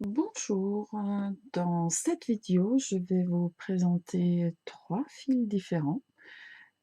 Bonjour, dans cette vidéo, je vais vous présenter 3 fils différents,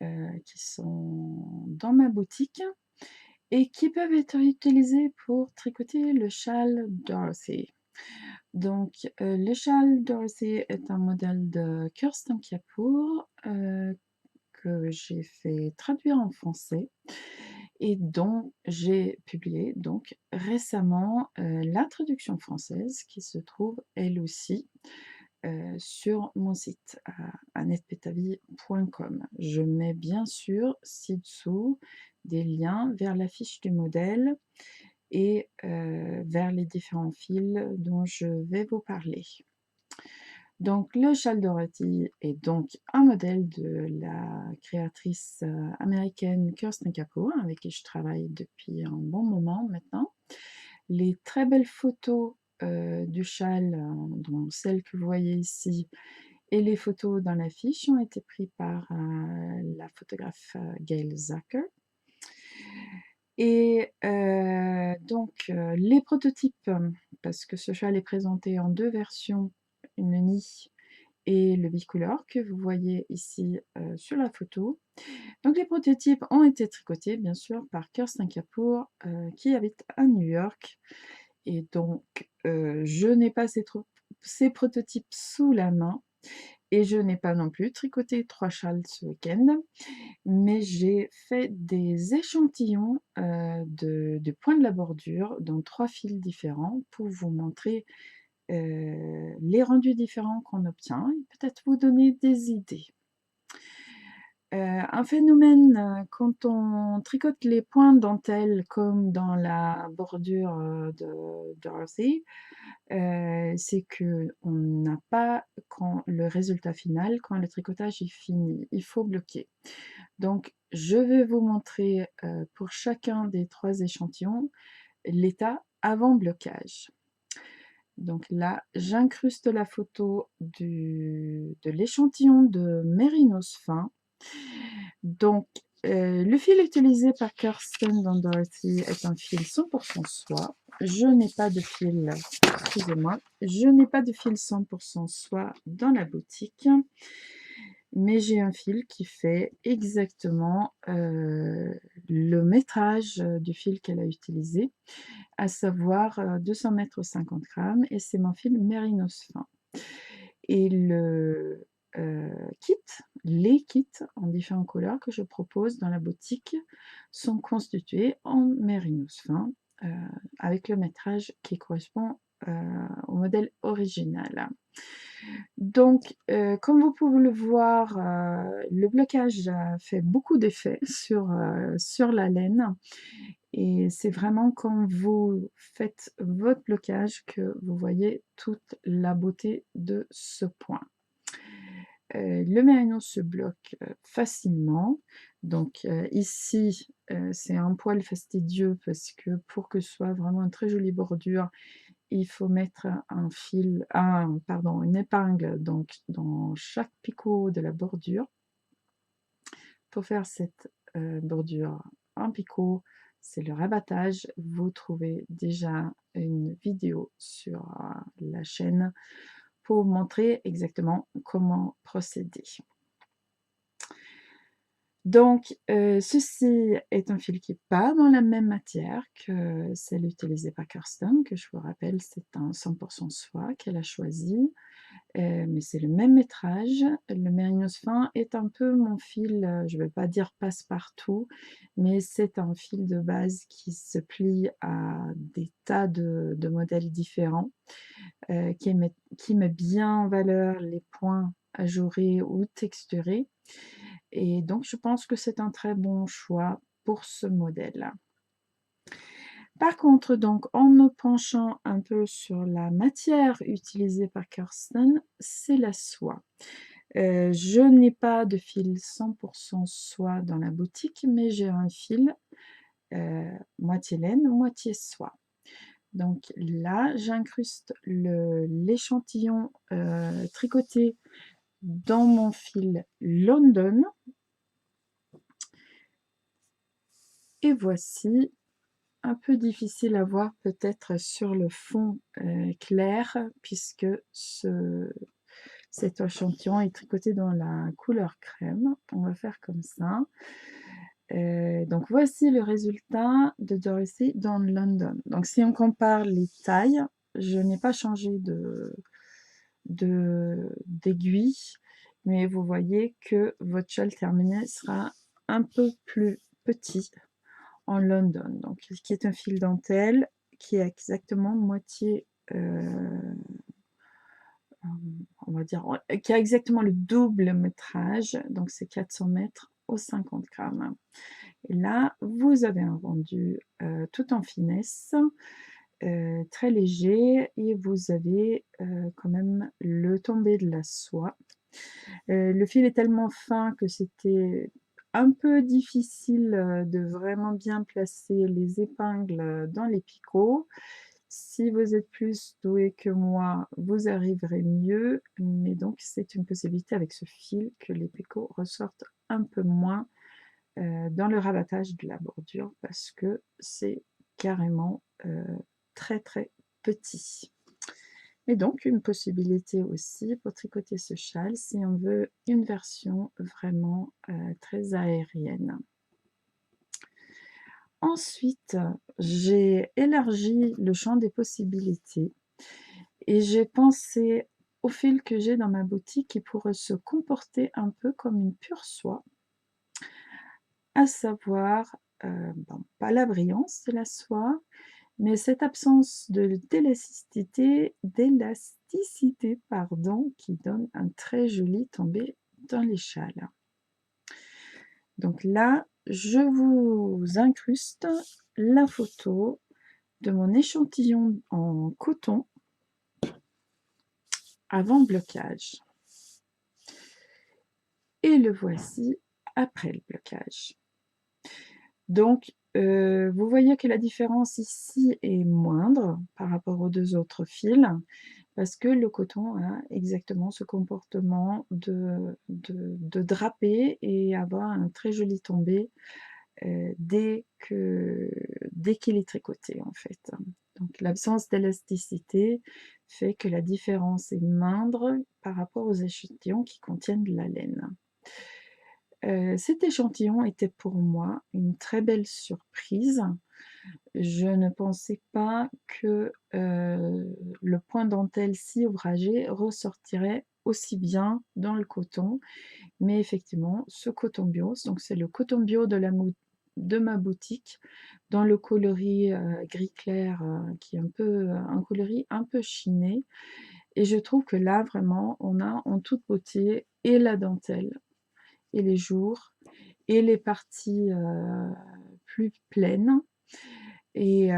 qui sont dans ma boutique et qui peuvent être utilisés pour tricoter le châle Dorothy. Donc, le châle Dorothy est un modèle de Kirsten Kapoor, que j'ai fait traduire en français et dont j'ai publié donc récemment, la traduction française qui se trouve elle aussi, sur mon site, annettetpetavi.com. Je mets bien sûr ci-dessous des liens vers la fiche du modèle et vers les différents fils dont je vais vous parler. Donc le châle Dorothy est donc un modèle de la créatrice, américaine Kirsten Kapoor, avec qui je travaille depuis un bon moment maintenant. Les très belles photos, du châle, dont celle que vous voyez ici et les photos dans l'affiche ont été prises par, la photographe, Gail Zacher. Et donc les prototypes, parce que ce châle est présenté en 2 versions, une nid et le bicolore que vous voyez ici, sur la photo. Donc les prototypes ont été tricotés bien sûr par Kirsten Kapoor, qui habite à New York et donc je n'ai pas ces prototypes sous la main et je n'ai pas non plus tricoté 3 châles ce week-end, mais j'ai fait des échantillons, de points de la bordure dans 3 fils différents pour vous montrer, les rendus différents qu'on obtient et peut-être vous donner des idées. Un phénomène, quand on tricote les points de dentelle comme dans la bordure, de Dorothy, c'est qu'on n'a pas quand le résultat final, quand le tricotage est fini, il faut bloquer. Donc je vais vous montrer, pour chacun des 3 échantillons, l'état avant blocage. Donc là, j'incruste la photo de l'échantillon de mérinos fin. Donc, le fil utilisé par Kirsten dans Dorothy est un fil 100 soie. Je n'ai pas de fil, excusez-moi, je n'ai pas de fil 100 soie dans la boutique, mais j'ai un fil qui fait exactement, le métrage, du fil qu'elle a utilisé, à savoir, 200 m 50 grammes et c'est mon fil mérinos fin. Et le, kit les kits en différentes couleurs que je propose dans la boutique sont constitués en mérinos fin, heu, avec le métrage qui correspond, au modèle original. Donc, comme vous pouvez le voir, le blocage a fait beaucoup d'effet sur la laine et c'est vraiment quand vous faites votre blocage que vous voyez toute la beauté de ce point. Le mérinos se bloque, facilement. Donc, ici, c'est un poil fastidieux parce que pour que ce soit vraiment une très jolie bordure, il faut mettre une épingle donc dans chaque picot de la bordure. Pour faire cette, bordure en picot, c'est le rabattage. Vous trouvez déjà une vidéo sur, la chaîne pour vous montrer exactement comment procéder. Donc, ceci est un fil qui n'est pas dans la même matière que celle utilisée par Kirsten, que je vous rappelle, c'est un 100 soie qu'elle a choisi, mais c'est le même métrage. Le mérinos fin est un peu mon fil, je ne vais pas dire passe-partout, mais c'est un fil de base qui se plie à des tas de modèles différents, qui met bien en valeur les points ajourés ou texturés et donc je pense que c'est un très bon choix pour ce modèle. Par contre donc en me penchant un peu sur la matière utilisée par Kirsten, c'est la soie. Je n'ai pas de fil 100 soie dans la boutique, mais j'ai un fil, moitié laine, moitié soie. Donc là, j'incruste l'échantillon, tricoté dans mon fil London et voici un peu difficile à voir peut-être sur le fond, clair puisque cet échantillon est tricoté dans la couleur crème. On va faire comme ça. Donc voici le résultat de Dorothy dans London. Donc si on compare les tailles, je n'ai pas changé d'aiguille, mais vous voyez que votre châle terminé sera un peu plus petit en London. Donc qui est un fil dentelle qui est exactement moitié, on va dire, qui a exactement le double métrage, donc c'est 400 mètres au 50 grammes. Et là, vous avez un rendu tout en finesse, très léger, et vous avez quand même le tombé de la soie. Le fil est tellement fin que c'était un peu difficile de vraiment bien placer les épingles dans les picots. Si vous êtes plus doué que moi, vous arriverez mieux, mais donc c'est une possibilité avec ce fil que les picots ressortent un peu moins dans le rabattage de la bordure parce que c'est carrément très très petit. Et donc une possibilité aussi pour tricoter ce châle si on veut une version vraiment très aérienne. Ensuite, j'ai élargi le champ des possibilités et j'ai pensé au fil que j'ai dans ma boutique qui pourrait se comporter un peu comme une pure soie, à savoir, pas la brillance de la soie, mais cette absence d'élasticité, pardon, qui donne un très joli tombé dans les châles. Donc là, je vous incruste la photo de mon échantillon en coton avant blocage. Et le voici après le blocage. Donc, vous voyez que la différence ici est moindre par rapport aux deux autres fils, parce que le coton a exactement ce comportement de draper et avoir un très joli tombé dès qu'il est tricoté en fait. Donc l'absence d'élasticité fait que la différence est moindre par rapport aux échantillons qui contiennent de la laine. Cet échantillon était pour moi une très belle surprise. Je ne pensais pas que le point dentelle si ouvragé ressortirait aussi bien dans le coton, mais effectivement ce coton bio, donc c'est le coton bio de ma boutique dans le coloris gris clair qui est un peu un coloris un peu chiné, et je trouve que là vraiment on a en toute beauté et la dentelle et les jours et les parties plus pleines, et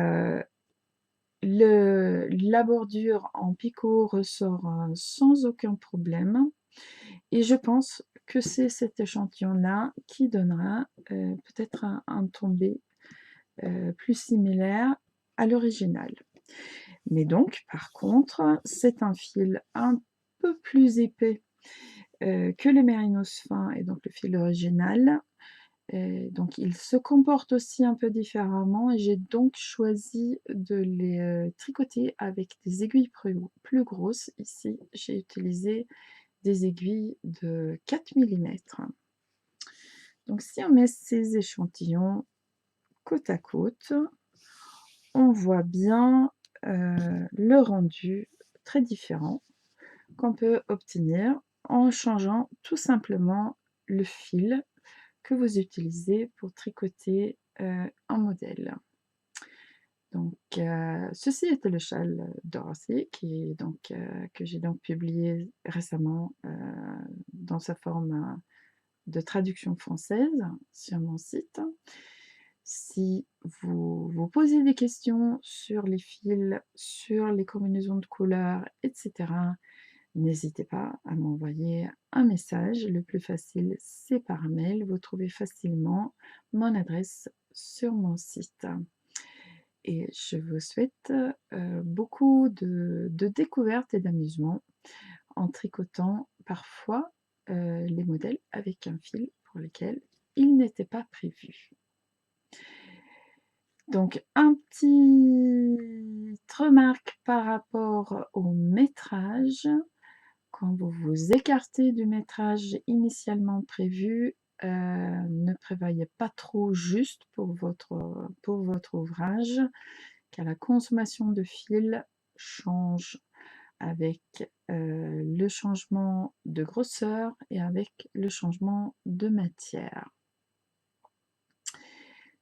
la bordure en picot ressort sans aucun problème, et je pense que c'est cet échantillon-là qui donnera peut-être un tombé plus similaire à l'original. Mais donc, par contre, c'est un fil un peu plus épais que les mérinos fins et donc le fil original. Donc il se comporte aussi un peu différemment, et j'ai donc choisi de les tricoter avec des aiguilles plus grosses. Ici, j'ai utilisé des aiguilles de 4 millimètres. Donc si on met ces échantillons côte à côte, on voit bien le rendu très différent qu'on peut obtenir en changeant tout simplement le fil que vous utilisez pour tricoter un modèle. Donc ceci était le châle Dorothy que j'ai donc publié récemment dans sa forme de traduction française sur mon site. Si vous vous posez des questions sur les fils, sur les combinaisons de couleurs, etc., n'hésitez pas à m'envoyer un message. Le plus facile, c'est par mail. Vous trouvez facilement mon adresse sur mon site. Et je vous souhaite beaucoup de découvertes et d'amusement en tricotant parfois les modèles avec un fil pour lesquels il n'était pas prévu. Donc un petite remarque par rapport au métrage. Quand vous vous écartez du métrage initialement prévu, ne prévoyez pas trop juste pour votre ouvrage, car la consommation de fil change avec, le changement de grosseur et avec le changement de matière.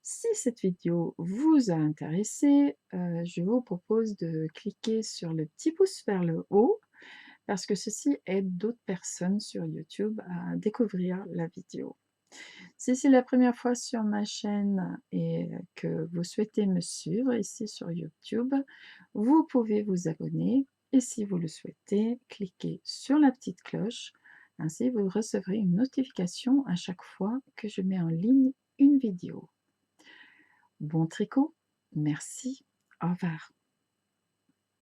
Si cette vidéo vous a intéressé, je vous propose de cliquer sur le petit pouce vers le haut parce que ceci aide d'autres personnes sur YouTube à découvrir la vidéo. Si c'est la première fois sur ma chaîne et que vous souhaitez me suivre ici sur YouTube, vous pouvez vous abonner et si vous le souhaitez, cliquez sur la petite cloche. Ainsi, vous recevrez une notification à chaque fois que je mets en ligne une vidéo. Bon tricot, merci, au revoir.